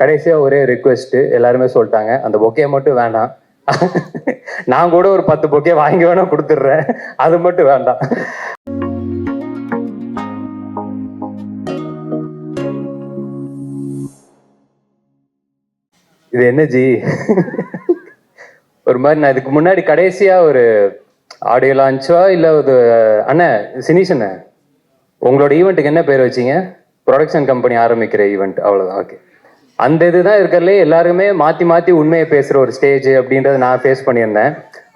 கடைசியா ஒரே ரிக்வெஸ்ட், எல்லாருமே சொல்லிட்டாங்க அந்த பொக்கே மட்டும் வேண்டாம். நான் கூட ஒரு 10 பொக்கே வாங்கி வேணா கொடுத்துட்றேன், அது மட்டும் வேண்டாம். இது என்ன ஜி? ஒரு மாதிரி நான் இதுக்கு முன்னாடி கடைசியா ஒரு ஆடியோ லான்ச்சா இல்ல ஒரு அண்ணன் சினிஷ் அண்ணன், உங்களோட ஈவெண்ட்டுக்கு என்ன பேர் வச்சீங்க? ப்ரொடக்ஷன் கம்பெனி ஆரம்பிக்கிற ஈவெண்ட், அவ்வளவுதான். ஓகே, அந்த இதுதான் இருக்கிறதுலே எல்லாருமே மாத்தி மாத்தி உண்மையை பேசுற ஒரு ஸ்டேஜ் அப்படின்றத நான் ஃபேஸ் பண்ணியிருந்தேன்.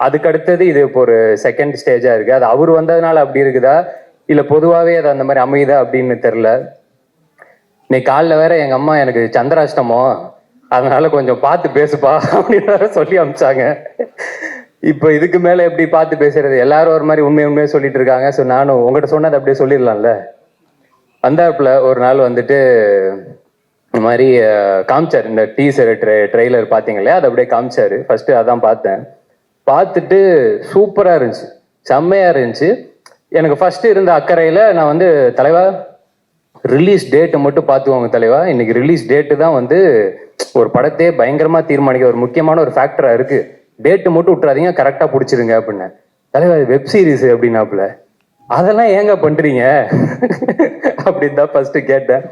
அதுக்கு அடுத்தது இது இப்போ ஒரு செகண்ட் ஸ்டேஜா இருக்கு. அது அவர் வந்ததுனால அப்படி இருக்குதா இல்ல பொதுவாகவே அது அந்த மாதிரி அமையுதா அப்படின்னு தெரியல. இன்னைக்கு காலைல வேற எங்க அம்மா எனக்கு சந்திராஷ்டமோ, அதனால கொஞ்சம் பார்த்து பேசுப்பா அப்படின்னு சொல்லி அனுப்பிச்சாங்க. இப்போ இதுக்கு மேல எப்படி பார்த்து பேசுறது? எல்லாரும் ஒரு மாதிரி உண்மையை சொல்லிட்டு இருக்காங்க. ஸோ நானும் உங்ககிட்ட சொன்னதை அப்படியே சொல்லிடலாம்ல. வந்தாப்புல ஒரு நாள் வந்துட்டு இந்த மாதிரி காமிச்சார், இந்த டீசர் ட்ரெய்லர் பார்த்தீங்களே, அதை அப்படியே காமிச்சாரு. ஃபர்ஸ்ட் அதான் பார்த்தேன். பார்த்துட்டு சூப்பரா இருந்துச்சு, செம்மையா இருந்துச்சு. எனக்கு ஃபர்ஸ்ட் இருந்த அக்கறையில நான் வந்து, தலைவா ரிலீஸ் டேட்டை மட்டும் பார்த்துக்கோங்க தலைவா, இன்னைக்கு ரிலீஸ் டேட்டு தான் வந்து ஒரு படத்தையே பயங்கரமா தீர்மானிக்க ஒரு முக்கியமான ஒரு ஃபேக்டரா இருக்கு, டேட்டு மட்டும் விட்டுறாதீங்க, கரெக்டா பிடிச்சிருங்க அப்படின்னு. தலைவா வெப் சீரிஸ் அப்படின்னாப்புல, அதெல்லாம் ஏங்க பண்றீங்க அப்படின்னு தான் ஃபர்ஸ்ட் கேட்டேன்.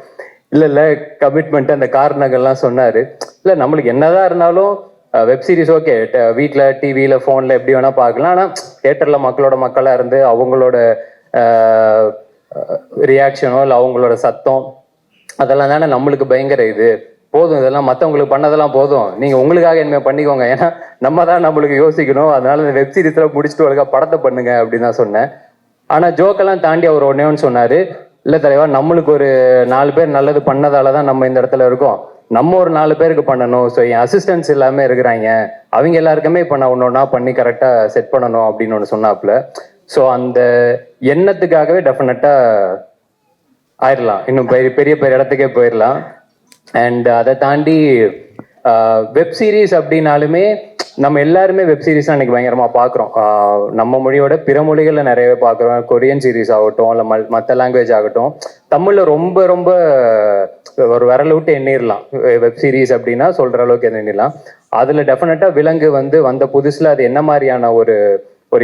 இல்ல கமிட்மெண்ட் அந்த காரணங்கள்லாம் சொன்னாரு. இல்ல நம்மளுக்கு என்னதான் இருந்தாலும் வெப் சீரிஸ் ஓகே, வீட்டில் டிவியில போன்ல எப்படி வேணா பார்க்கலாம். ஆனா தியேட்டர்ல மக்களா இருந்து அவங்களோட ரியாக்ஷனோ இல்லை அவங்களோட சத்தம் அதெல்லாம் தானே நம்மளுக்கு பயங்கர இது. போதும், இதெல்லாம் மற்றவங்களுக்கு பண்ணதெல்லாம் போதும், நீங்க உங்களுக்காக என்ன பண்ணிக்கோங்க, ஏன்னா நம்ம தான் நம்மளுக்கு யோசிக்கணும். அதனால இந்த வெப் சீரிஸ்ல முடிச்சுட்டு ஒழுங்கா படத்தை பண்ணுங்க அப்படின்னு தான் சொன்னேன். ஆனா ஜோக்கெல்லாம் தாண்டி அவர் ஒன்னே ஒன்று சொன்னாரு, இல்ல தலைவா நம்மளுக்கு ஒரு 4 பேர் நல்லது பண்ணதால தான் நம்ம இந்த இடத்துல இருக்கோம், நம்ம ஒரு 4 பேருக்கு பண்ணணும். ஸோ என் அசிஸ்டன்ஸ் எல்லாமே இருக்கிறாங்க, அவங்க எல்லாருக்குமே இப்போ நான் ஒன்னொன்னா பண்ணி கரெக்டா செட் பண்ணணும் அப்படின்னு ஒன்று சொன்னாப்புல. ஸோ அந்த எண்ணத்துக்காகவே டெஃபினட்டா ஆயிடலாம், இன்னும் பெரிய பெரிய இடத்துக்கே போயிடலாம். அண்ட் அதை தாண்டி வெப் சீரிஸ் அப்படின்னாலுமே நம்ம எல்லாருமே வெப் சீரிஸ் அன்னைக்கு பயங்கரமா பார்க்குறோம். நம்ம மொழியோட பிற மொழிகளில் நிறையவே பார்க்குறோம். கொரியன் சீரிஸ் ஆகட்டும், இல்லை மற்ற லாங்குவேஜ் ஆகட்டும். தமிழில் ரொம்ப ரொம்ப ஒரு விரல விட்டு எண்ணிடலாம் வெப் சீரிஸ் அப்படின்னா, சொல்ற அளவுக்கு எண்ணிடலாம். அதில் டெஃபினட்டாக விலங்கு வந்து வந்த புதுசில் அது என்ன மாதிரியான ஒரு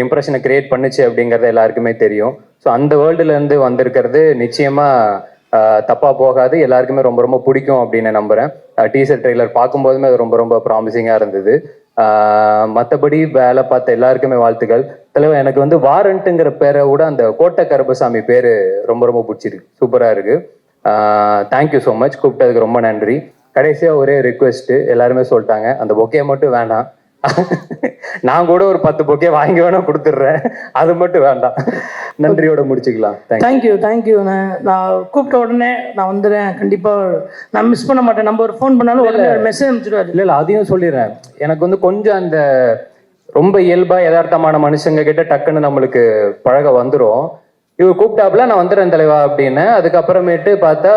இம்ப்ரெஷனை கிரியேட் பண்ணுச்சு அப்படிங்கிறது எல்லாருக்குமே தெரியும். ஸோ அந்த வேர்ல்டுலேருந்து வந்திருக்கிறது நிச்சயமா தப்பா போகாது, எல்லாருக்குமே ரொம்ப ரொம்ப பிடிக்கும் அப்படின்னு நம்புறேன். டீசர் ட்ரெய்லர் பார்க்கும்போதுமே அது ரொம்ப ரொம்ப ப்ராமிசிங்கா இருந்தது. மற்றபடி வேலை பார்த்த எல்லாருக்குமே வாழ்த்துக்கள். தலைவர் எனக்கு வந்து வாரண்ட்டுங்கிற பேரை விட அந்த கோட்டை கருப்பசாமி பேரு ரொம்ப ரொம்ப பிடிச்சிருக்கு, சூப்பரா இருக்கு. தேங்க்யூ ஸோ மச், கூப்பிட்டதுக்கு ரொம்ப நன்றி. கடைசியா ஒரே ரிக்வெஸ்ட், எல்லாருமே சொல்லிட்டாங்க அந்த பொக்கே மட்டும் வேண்டாம். நான் கூட ஒரு 10 பொக்கே வாங்கி வேணா கொடுத்துட்றேன், அது மட்டும் வேண்டாம். நன்றியோட முடிச்சுக்கலாம். தேங்க்யூ. நான் கூப்பிட்ட உடனே நான் வந்துடுறேன், கண்டிப்பா நான் மிஸ் பண்ண மாட்டேன். நம்ம ஒரு ஃபோன் பண்ணாலும் உடனே மெசேஜ் அனுப்பிச்சிடுவாரு. இல்ல அதையும் சொல்லிடுறேன். எனக்கு வந்து கொஞ்சம் அந்த ரொம்ப இயல்பா யதார்த்தமான மனுஷங்க கிட்ட டக்குன்னு நம்மளுக்கு பழக வந்துடும். இவர் கூப்பிட்டாப்புல நான் வந்துடுறேன் தலைவா அப்படின்னு. அதுக்கப்புறமேட்டு பார்த்தா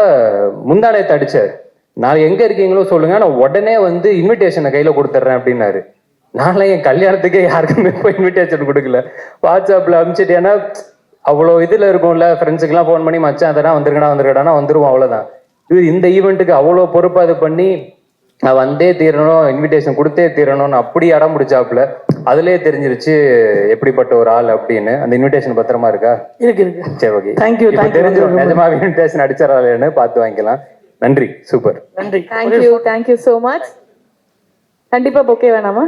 முந்தானத்தை அடிச்சாரு, நான் எங்க இருக்கீங்களோ சொல்லுங்க, நான் உடனே வந்து இன்விடேஷனை கையில கொடுத்துட்றேன் அப்படின்னாரு. நான்லாம் என் கல்யாணத்துக்கே யாருக்குமே போய் இன்விடேஷன் கொடுக்கல, வாட்ஸ்அப்ல அனுப்பிச்சிட்டு. ஏன்னா அவ்வளோ இதுல இருக்கும்ல, ஃப்ரெண்ட்ஸுக்கெல்லாம் ஃபோன் பண்ணி மச்சான் அதெல்லாம் வந்துருக்கடா வந்துருவோம், அவ்வளோதான். இவர் இந்த ஈவெண்ட்டுக்கு அவ்வளோ பொறுப்பு அது பண்ணி நான் வந்தே தீரணும், இன்விடேஷன் கொடுத்தே தீரணும்னு அப்படி அடம் முடிச்சாப்புல. அதுலயே தெரிஞ்சிருச்சு எப்படிப்பட்ட ஒரு ஆள் அப்படின்னு. அந்த இன்விடேஷன் பத்திரமா இருக்கா? இருக்கு. சரி, ஓகே. தேங்க்யூ. தெரிஞ்சிடும் நிஜமா இன்விடேஷன் அடிச்சாரான்னு பார்த்து வாங்கிக்கலாம். நன்றி, சூப்பர். நன்றி, தேங்க்யூ ஸோ மச். கண்டிப்பா பொக்கே வேணாமா?